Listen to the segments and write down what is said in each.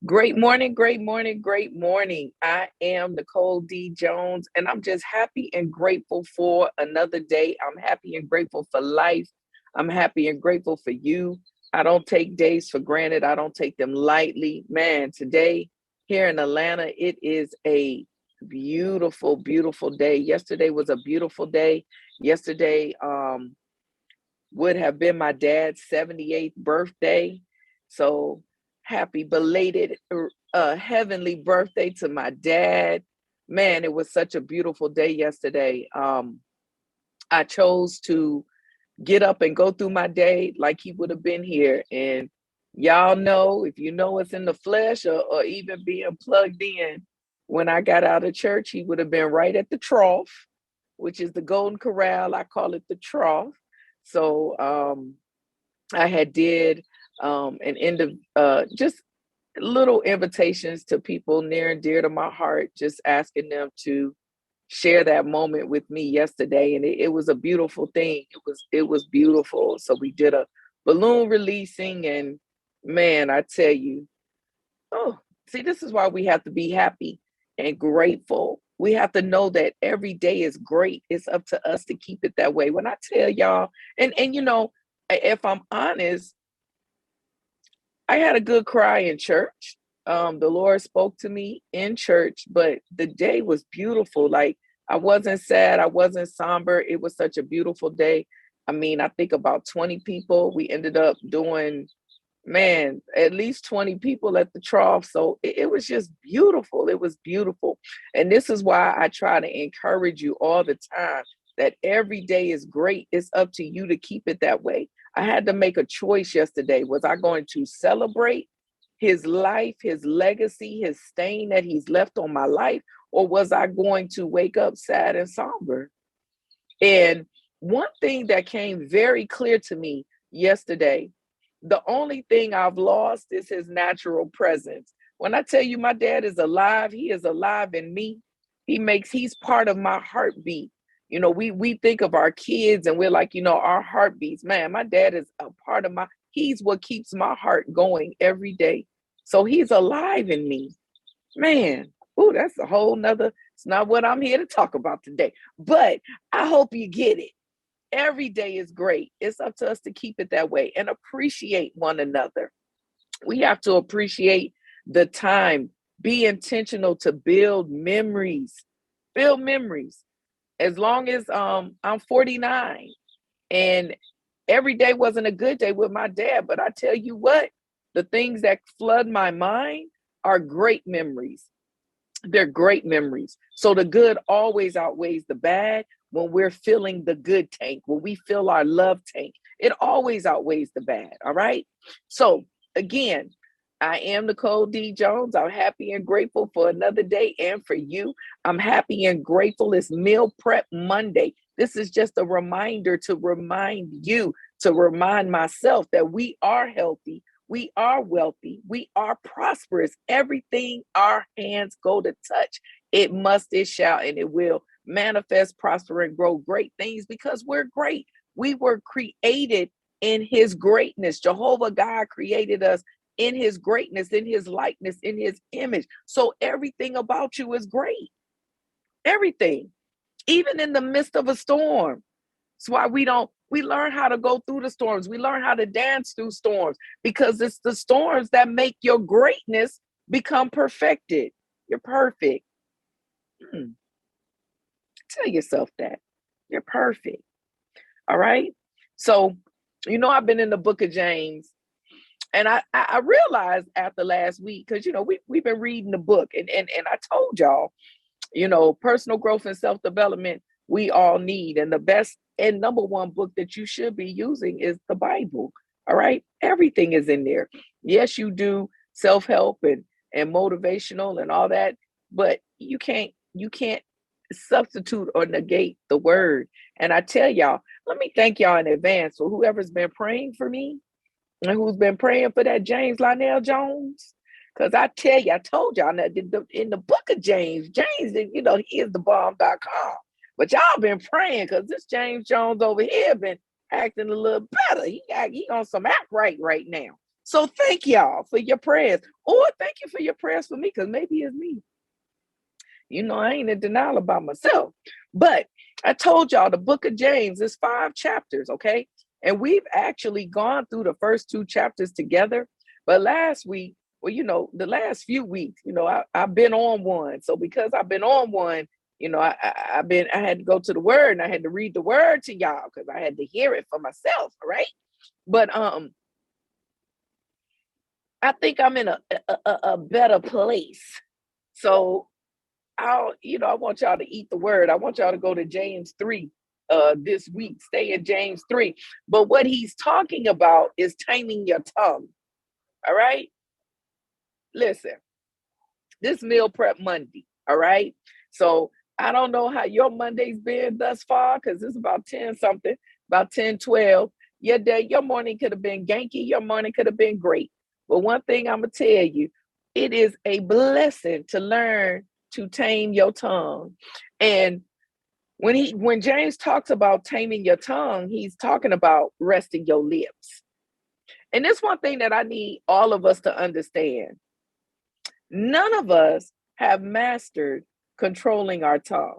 Great morning, great morning, great morning. I am Nicole D. Jones, and I'm just happy and grateful for another day. I'm happy and grateful for life. I'm happy and grateful for you. I don't take days for granted, I don't take them lightly. Man, today here in Atlanta, it is a beautiful, beautiful day. Yesterday was a beautiful day. Yesterday, would have been my dad's 78th birthday. So happy belated heavenly birthday to my dad. Man, it was such a beautiful day yesterday. I chose to get up and go through my day like he would have been here. And y'all know, if you know us in the flesh or even being plugged in, when I got out of church, he would have been right at the trough, which is the Golden Corral. I call it the trough. So I had did an end of just little invitations to people near and dear to my heart, just asking them to share that moment with me yesterday, and it was a beautiful thing. It was beautiful. So we did a balloon releasing, and man, I tell you, oh, see, this is why we have to be happy and grateful. We have to know that every day is great. It's up to us to keep it that way. When I tell y'all, and if I'm honest, I had a good cry in church. The Lord spoke to me in church, but the day was beautiful. Like, I wasn't sad, I wasn't somber. It was such a beautiful day. I mean, I think about 20 people. We ended up doing, man, at least 20 people at the trough. So it was just beautiful. It was beautiful. And this is why I try to encourage you all the time that every day is great. It's up to you to keep it that way. I had to make a choice yesterday. Was I going to celebrate his life, his legacy, his stain that he's left on my life, or was I going to wake up sad and somber? And one thing that came very clear to me yesterday, the only thing I've lost is his natural presence. When I tell you my dad is alive, he is alive in me. He's part of my heartbeat. We think of our kids and we're like, our heartbeats. Man, my dad is a part of he's what keeps my heart going every day. So he's alive in me. Man, ooh, that's a whole nother, it's not what I'm here to talk about today. But I hope you get it. Every day is great. It's up to us to keep it that way and appreciate one another. We have to appreciate the time. Be intentional to build memories. Build memories. As long as I'm 49 and every day wasn't a good day with my dad, but I tell you what, the things that flood my mind are great memories. They're great memories. So the good always outweighs the bad when we're filling the good tank, when we fill our love tank. It always outweighs the bad. All right. So again, I am Nicole D. Jones. I'm happy and grateful for another day and for you. I'm happy and grateful. It's Meal Prep Monday. This is just a reminder to remind you, to remind myself that we are healthy. We are wealthy. We are prosperous. Everything our hands go to touch, it must, it shall, and it will manifest, prosper, and grow great things because we're great. We were created in his greatness. Jehovah God created us in his greatness, in his likeness, in his image. So everything about you is great. Everything, even in the midst of a storm. That's why we learn how to go through the storms. We learn how to dance through storms because it's the storms that make your greatness become perfected. You're perfect. Tell yourself that. You're perfect. All right. So, I've been in the book of James, and I realized after last week, because we've been reading the book, and I told y'all, personal growth and self-development we all need. And the best and number one book that you should be using is the Bible. All right. Everything is in there. Yes, you do self-help and motivational and all that, but you can't substitute or negate the word. And I tell y'all, let me thank y'all in advance for whoever's been praying for me and who's been praying for that James Lionel Jones. Because I tell you, I told y'all that in the book of James, he is the bomb.com. But y'all been praying because this James Jones over here been acting a little better. He on some act right now. So thank y'all for your prayers. Or thank you for your prayers for me, because maybe it's me. I ain't in denial about myself. But I told y'all the book of James is 5 chapters, okay? And we've actually gone through the first 2 chapters together. But last week, well, the last few weeks, I've been on one. So because I've been on one, I had to go to the word and I had to read the word to y'all because I had to hear it for myself, right? But I think I'm in a better place. So I want y'all to eat the word. I want y'all to go to James 3 this week. Stay in James 3. But what he's talking about is taming your tongue. All right? Listen, this meal prep Monday. All right? So I don't know how your Monday's been thus far, because it's about 10 something, about 10, 12. Your morning could have been ganky. Your morning could have been great. But one thing I'm going to tell you, it is a blessing to learn to tame your tongue. And when James talks about taming your tongue, he's talking about resting your lips. And this one thing that I need all of us to understand. None of us have mastered controlling our tongue.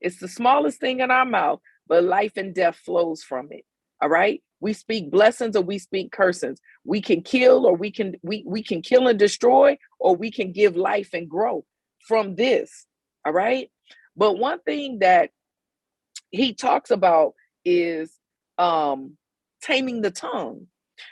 It's the smallest thing in our mouth, but life and death flows from it. All right. We speak blessings or we speak cursings. We can kill, or we can kill and destroy, or we can give life and grow from this. All right. But one thing that he talks about is taming the tongue.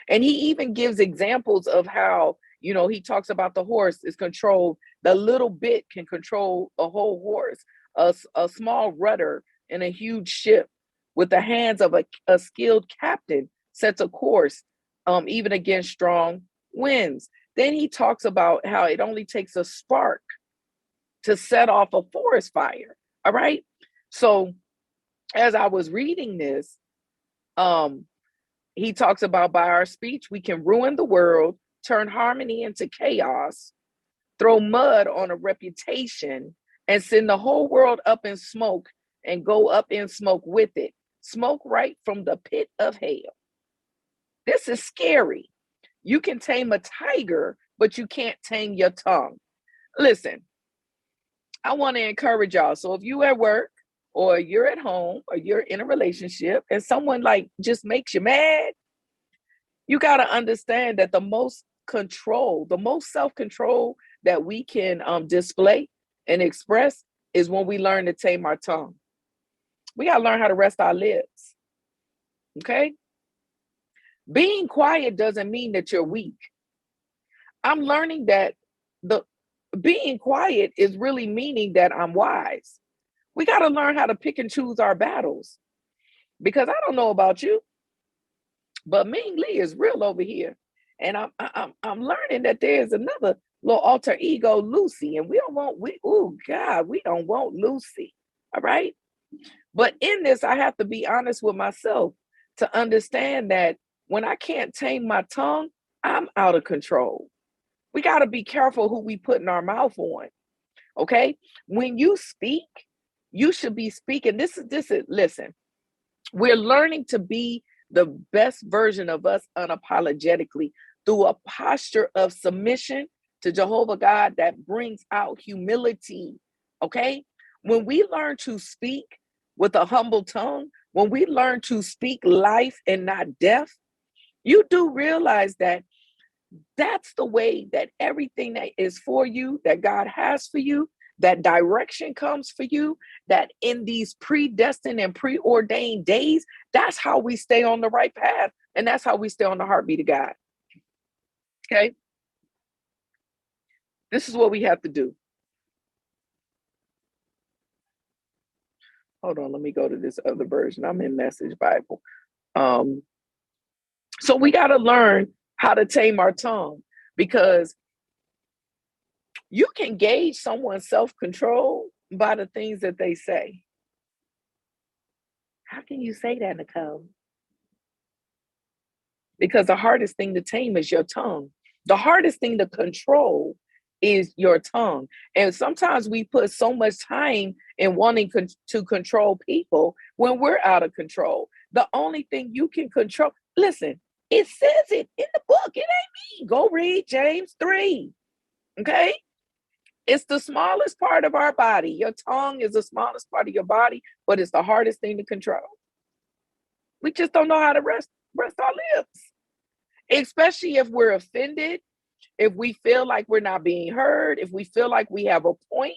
And he even gives examples of how, he talks about the horse is controlled. The little bit can control a whole horse. A small rudder in a huge ship with the hands of a skilled captain sets a course, even against strong winds. Then he talks about how it only takes a spark to set off a forest fire. All right. So as I was reading this, he talks about by our speech, we can ruin the world, turn harmony into chaos, throw mud on a reputation, and send the whole world up in smoke and go up in smoke with it. Smoke right from the pit of hell. This is scary. You can tame a tiger, but you can't tame your tongue. Listen, I want to encourage y'all. So if you at work, or you're at home, or you're in a relationship and someone like just makes you mad, you got to understand that the most self-control that we can display and express is when we learn to tame our tongue. We got to learn how to rest our lips. Okay? Being quiet doesn't mean that you're weak. I'm learning that the being quiet is really meaning that I'm wise. We got to learn how to pick and choose our battles, because I don't know about you, but Ming Lee is real over here, and I'm learning that there's another little alter ego, Lucy, and we don't want Lucy. All right, but in this, I have to be honest with myself to understand that when I can't tame my tongue, I'm out of control. We got to be careful who we put in our mouth on. Okay, when you speak, you should be speaking. This is listen. We're learning to be the best version of us unapologetically through a posture of submission to Jehovah God that brings out humility. Okay, when we learn to speak with a humble tongue, when we learn to speak life and not death, you do realize that that's the way that everything that is for you, that God has for you, that direction comes for you, that in these predestined and preordained days, that's how we stay on the right path. And that's how we stay on the heartbeat of God. Okay. This is what we have to do. Hold on, let me go to this other version. I'm in Message Bible. So we got to learn how to tame our tongue, because you can gauge someone's self-control by the things that they say. How can you say that, Nicole? Because the hardest thing to tame is your tongue. The hardest thing to control is your tongue. And sometimes we put so much time in wanting to control people when we're out of control. The only thing you can control, listen, It says it in the book. It ain't me. Go read James 3. Okay? It's the smallest part of our body. Your tongue is the smallest part of your body, but it's the hardest thing to control. We just don't know how to rest our lips, especially if we're offended, if we feel like we're not being heard, if we feel like we have a point.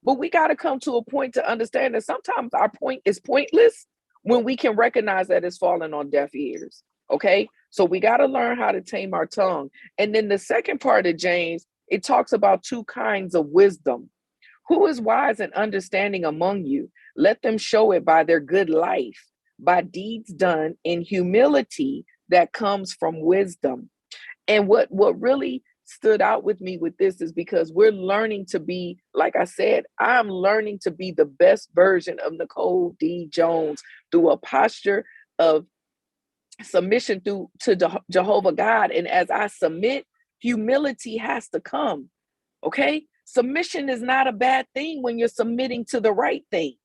But we got to come to a point to understand that sometimes our point is pointless when we can recognize that it's falling on deaf ears. Okay? So we got to learn how to tame our tongue. And then the second part of James, it talks about two kinds of wisdom. Who is wise and understanding among you? Let them show it by their good life, by deeds done in humility that comes from wisdom. And what really stood out with me with this is because we're learning to be, like I said, I'm learning to be the best version of Nicole D. Jones through a posture of submission to Jehovah God. And as I submit, humility has to come. Okay? Submission is not a bad thing when you're submitting to the right thing.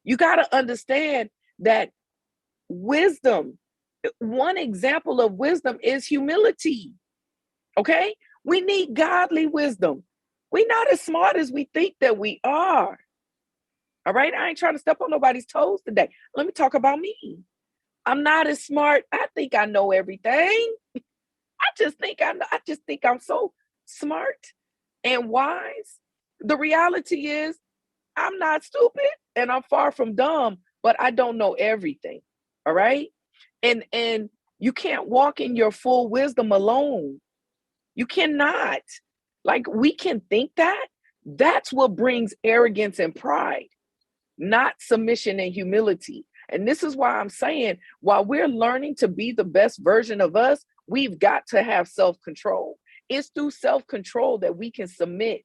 You got to understand that wisdom, one example of wisdom is humility. Okay? We need godly wisdom. We're not as smart as we think that we are. All right? I ain't trying to step on nobody's toes today. Let me talk about me. I'm not as smart. I think I know everything. I just think I'm so smart and wise. The reality is I'm not stupid and I'm far from dumb, but I don't know everything. All right? And you can't walk in your full wisdom alone. You cannot. Like, we can think that. That's what brings arrogance and pride, not submission and humility. And this is why I'm saying, while we're learning to be the best version of us, we've got to have self-control. It's through self-control that we can submit.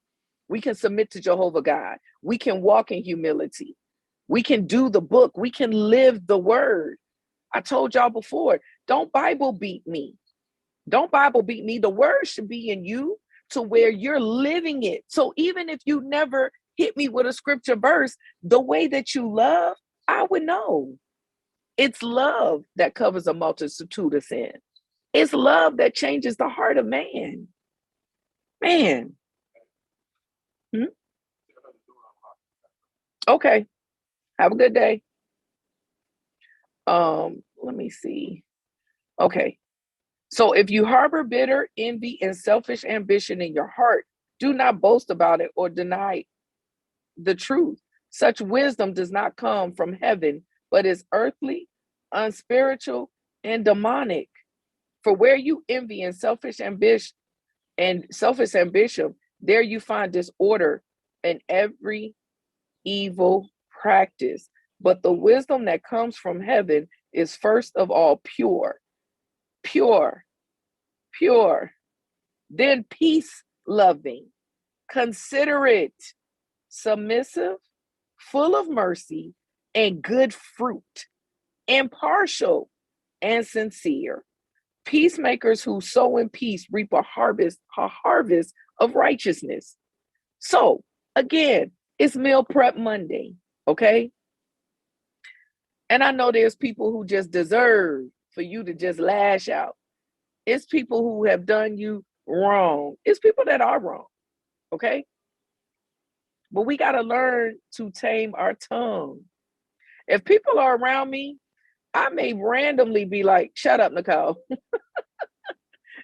We can submit to Jehovah God. We can walk in humility. We can do the book. We can live the word. I told y'all before, don't Bible beat me. Don't Bible beat me. The word should be in you to where you're living it. So even if you never hit me with a scripture verse, the way that you love, I would know. It's love that covers a multitude of sin. It's love that changes the heart of man. Man. Hmm? Okay. Have a good day. Let me see. Okay. So if you harbor bitter envy and selfish ambition in your heart, do not boast about it or deny the truth. Such wisdom does not come from heaven, but is earthly, unspiritual, and demonic. For where you envy and selfish ambition, there you find disorder and every evil practice. But the wisdom that comes from heaven is first of all pure, pure, pure, then peace loving, considerate, submissive, full of mercy and good fruit, impartial and sincere. Peacemakers who sow in peace reap a harvest of righteousness. So, again, it's Meal Prep Monday, okay? And I know there's people who just deserve for you to just lash out. It's people who have done you wrong. It's people that are wrong, okay? But we got to learn to tame our tongue. If people are around me, I may randomly be like, shut up, Nicole.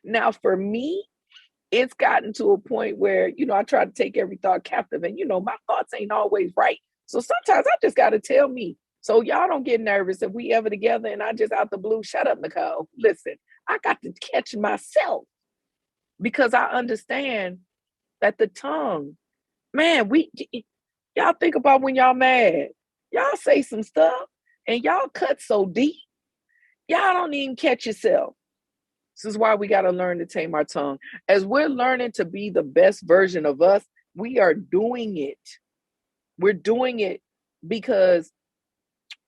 Now, for me, it's gotten to a point where, I try to take every thought captive and, my thoughts ain't always right. So sometimes I just got to tell me. So y'all don't get nervous if we ever together and I just out the blue, shut up, Nicole. Listen, I got to catch myself because I understand that the tongue, man, y'all think about when y'all mad, y'all say some stuff and y'all cut so deep, y'all don't even catch yourself. This is why we got to learn to tame our tongue. As we're learning to be the best version of us, we are doing it. We're doing it because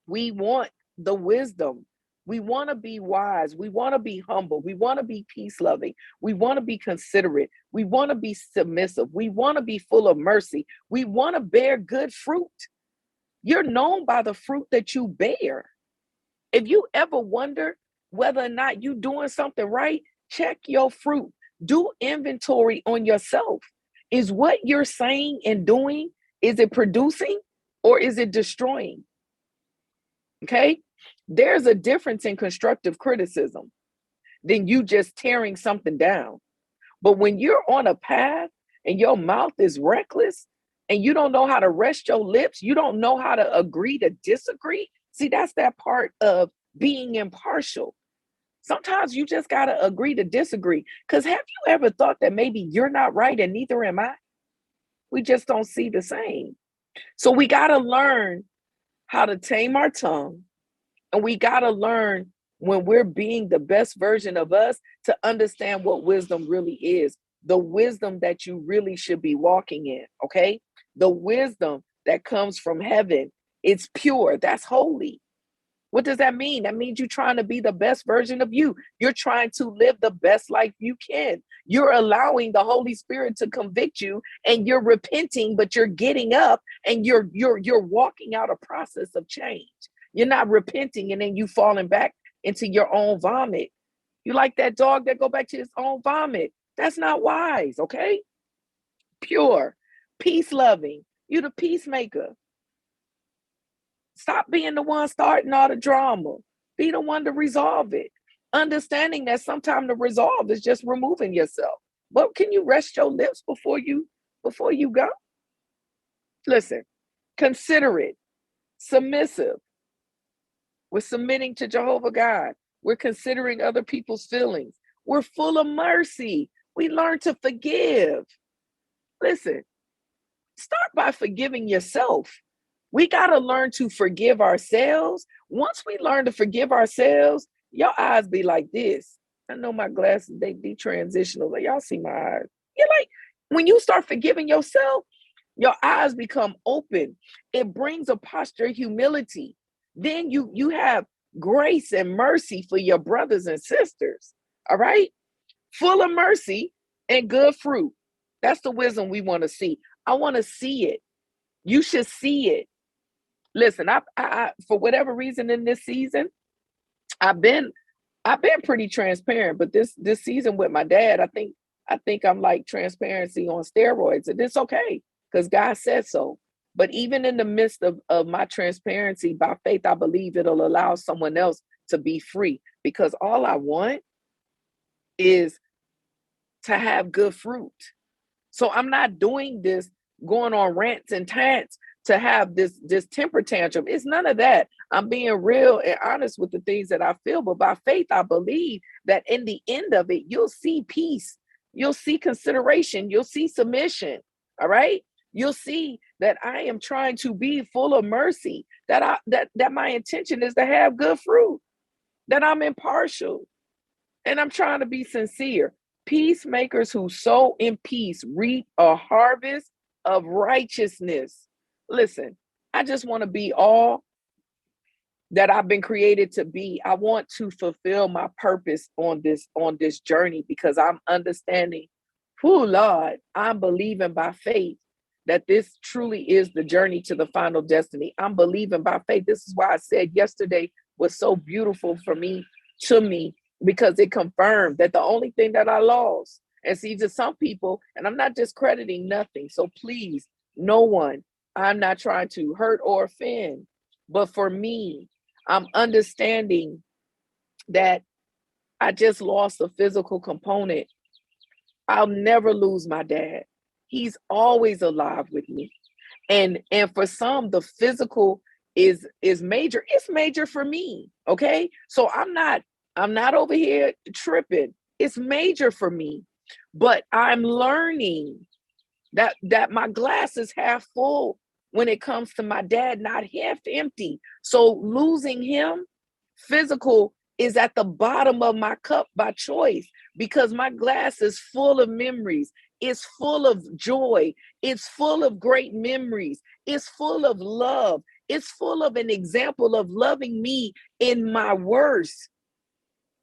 we want the wisdom. We want to be wise. We want to be humble. We want to be peace loving. We want to be considerate. We want to be submissive. We want to be full of mercy. We want to bear good fruit. You're known by the fruit that you bear. If you ever wonder, whether or not you doing something right, check your fruit. Do inventory on yourself. Is what you're saying and doing, is it producing or is it destroying? Okay? There's a difference in constructive criticism than you just tearing something down. But when you're on a path and your mouth is reckless and you don't know how to rest your lips, you don't know how to agree to disagree. See, that's that part of being impartial. Sometimes you just got to agree to disagree. Because have you ever thought that maybe you're not right and neither am I? We just don't see the same. So we got to learn how to tame our tongue. And we got to learn when we're being the best version of us to understand what wisdom really is. The wisdom that you really should be walking in, okay? The wisdom that comes from heaven. It's pure. That's holy. What does that mean? That means you're trying to be the best version of you. You're trying to live the best life you can. You're allowing the Holy Spirit to convict you and you're repenting, but you're getting up and you're walking out a process of change. You're not repenting and then you falling back into your own vomit. You like that dog that go back to his own vomit. That's not wise, okay? Pure, peace loving. You the peacemaker. Stop being the one starting all the drama. Be the one to resolve it. Understanding that sometimes the resolve is just removing yourself. But can you rest your lips before you go? Listen, considerate, submissive. We're submitting to Jehovah God. We're considering other people's feelings. We're full of mercy. We learn to forgive. Listen, start by forgiving yourself. We got to learn to forgive ourselves. Once we learn to forgive ourselves, your eyes be like this. I know my glasses, they detransitional. Like, y'all see my eyes. You're like, when you start forgiving yourself, your eyes become open. It brings a posture of humility. Then you have grace and mercy for your brothers and sisters. All right? Full of mercy and good fruit. That's the wisdom we want to see. I want to see it. You should see it. Listen, I for whatever reason in this season, I've been pretty transparent, but this season with my dad, I think I'm like transparency on steroids, and it's okay because God said so. But even in the midst of my transparency, by faith, I believe it'll allow someone else to be free because all I want is to have good fruit. So I'm not doing this going on rants and tants to have this temper tantrum. It's none of that. I'm being real and honest with the things that I feel, but by faith, I believe that in the end of it, you'll see peace. You'll see consideration. You'll see submission. All right. You'll see that I am trying to be full of mercy, that my intention is to have good fruit, that I'm impartial, and I'm trying to be sincere. Peacemakers who sow in peace reap a harvest of righteousness. Listen, I just want to be all that I've been created to be. I want to fulfill my purpose on this journey because I'm understanding, oh Lord, I'm believing by faith that this truly is the journey to the final destiny. I'm believing by faith. This is why I said yesterday was so beautiful for me, to me, because it confirmed that the only thing that I lost, and see, to some people, and I'm not discrediting nothing, so please, no one, I'm not trying to hurt or offend, but for me, I'm understanding that I just lost a physical component. I'll never lose my dad. He's always alive with me. And for some, the physical is major. It's major for me. Okay. So I'm not over here tripping. It's major for me. But I'm learning that my glass is half full when it comes to my dad, not half empty. So losing him, physical, is at the bottom of my cup by choice because my glass is full of memories. It's full of joy. It's full of great memories. It's full of love. It's full of an example of loving me in my worst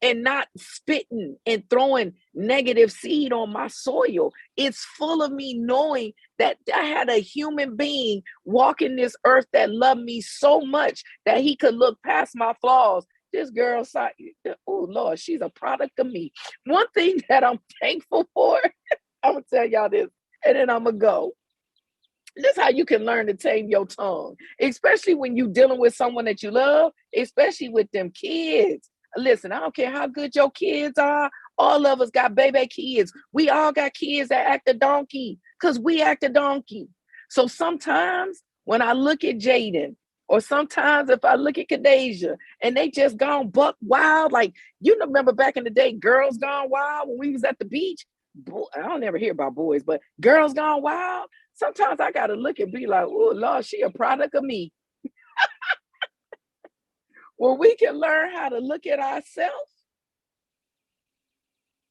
and not spitting and throwing negative seed on my soil. It's full of me knowing that I had a human being walking this earth that loved me so much that he could look past my flaws This girl saw, oh Lord, she's a product of me. One thing that I'm thankful for, I'm gonna tell y'all this, and then I'm gonna go. This is how you can learn to tame your tongue, especially when you're dealing with someone that you love, especially with them kids. Listen, I don't care how good your kids are. All of us got baby kids. We all got kids that act a donkey because we act a donkey. So sometimes when I look at Jaden, or sometimes if I look at Kadasia and they just gone buck wild, like you remember back in the day, Girls Gone Wild when we was at the beach. I don't ever hear about boys, but Girls Gone Wild. Sometimes I gotta look and be like, oh Lord, she a product of me. When we can learn how to look at ourselves,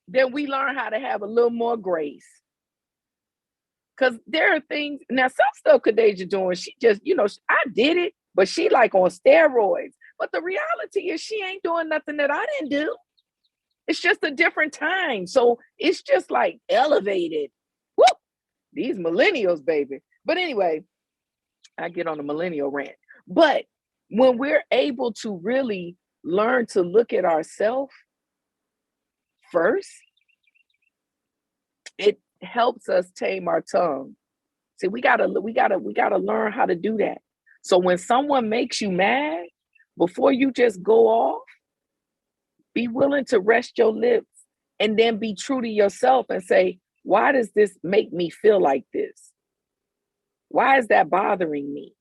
then we learn how to have a little more grace. Because there are things, now some stuff Khadijah doing, she just, I did it, but she like on steroids. But the reality is she ain't doing nothing that I didn't do. It's just a different time. So it's just like elevated. Woo! These millennials, baby. But anyway, I get on a millennial rant. But when we're able to really learn to look at ourselves first, it helps us tame our tongue. See, we gotta learn how to do that. So when someone makes you mad, before you just go off, be willing to rest your lips and then be true to yourself and say, why does this make me feel like this? Why is that bothering me?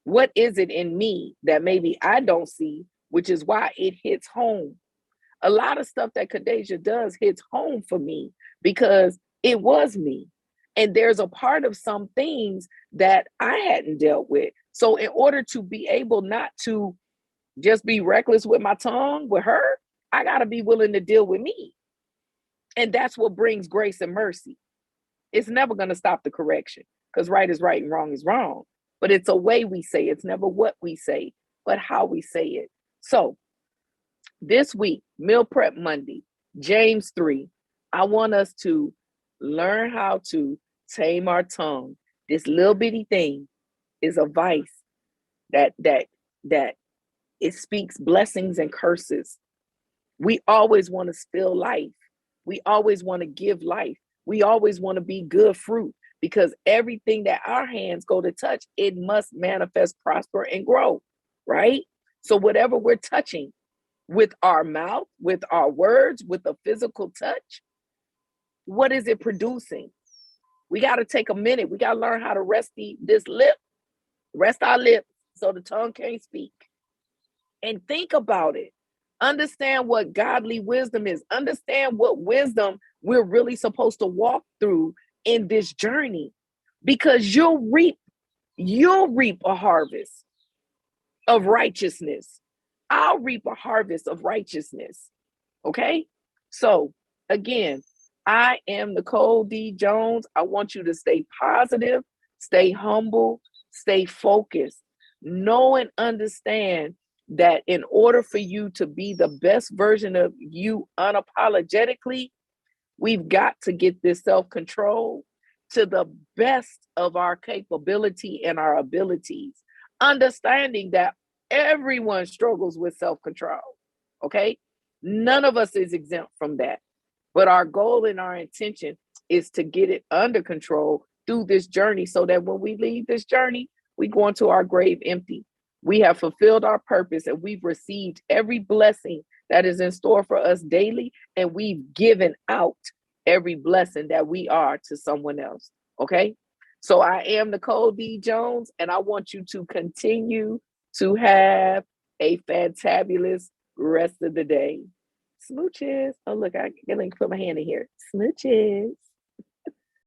What is it in me that maybe I don't see, which is why it hits home? A lot of stuff that Khadijah does hits home for me because it was me. And there's a part of some things that I hadn't dealt with. So in order to be able not to just be reckless with my tongue with her, I got to be willing to deal with me. And that's what brings grace and mercy. It's never going to stop the correction because right is right and wrong is wrong. But it's a way we say it. It's never what we say, but how we say it. So this week, Meal Prep Monday, James 3, I want us to learn how to tame our tongue. This little bitty thing is a vice that it speaks blessings and curses. We always want to spill life. We always want to give life. We always want to be good fruit because everything that our hands go to touch, it must manifest, prosper, and grow, right? So whatever we're touching with our mouth, with our words, with a physical touch, what is it producing? We got to take a minute. We got to learn how to rest our lips so the tongue can't speak. And think about it. Understand what godly wisdom is. Understand what wisdom we're really supposed to walk through in this journey, because you'll reap a harvest of righteousness. I'll reap a harvest of righteousness. Okay? So again, I am Nicole D. Jones. I want you to stay positive, stay humble, stay focused. Know and understand that in order for you to be the best version of you unapologetically, we've got to get this self-control to the best of our capability and our abilities, understanding that everyone struggles with self-control, okay? None of us is exempt from that. But our goal and our intention is to get it under control through this journey so that when we leave this journey, we go into our grave empty. We have fulfilled our purpose and we've received every blessing that is in store for us daily, and we've given out every blessing that we are to someone else, okay? So I am Nicole D. Jones, and I want you to continue to have a fantabulous rest of the day. Smooches. Oh, look, I can put my hand in here. Smooches.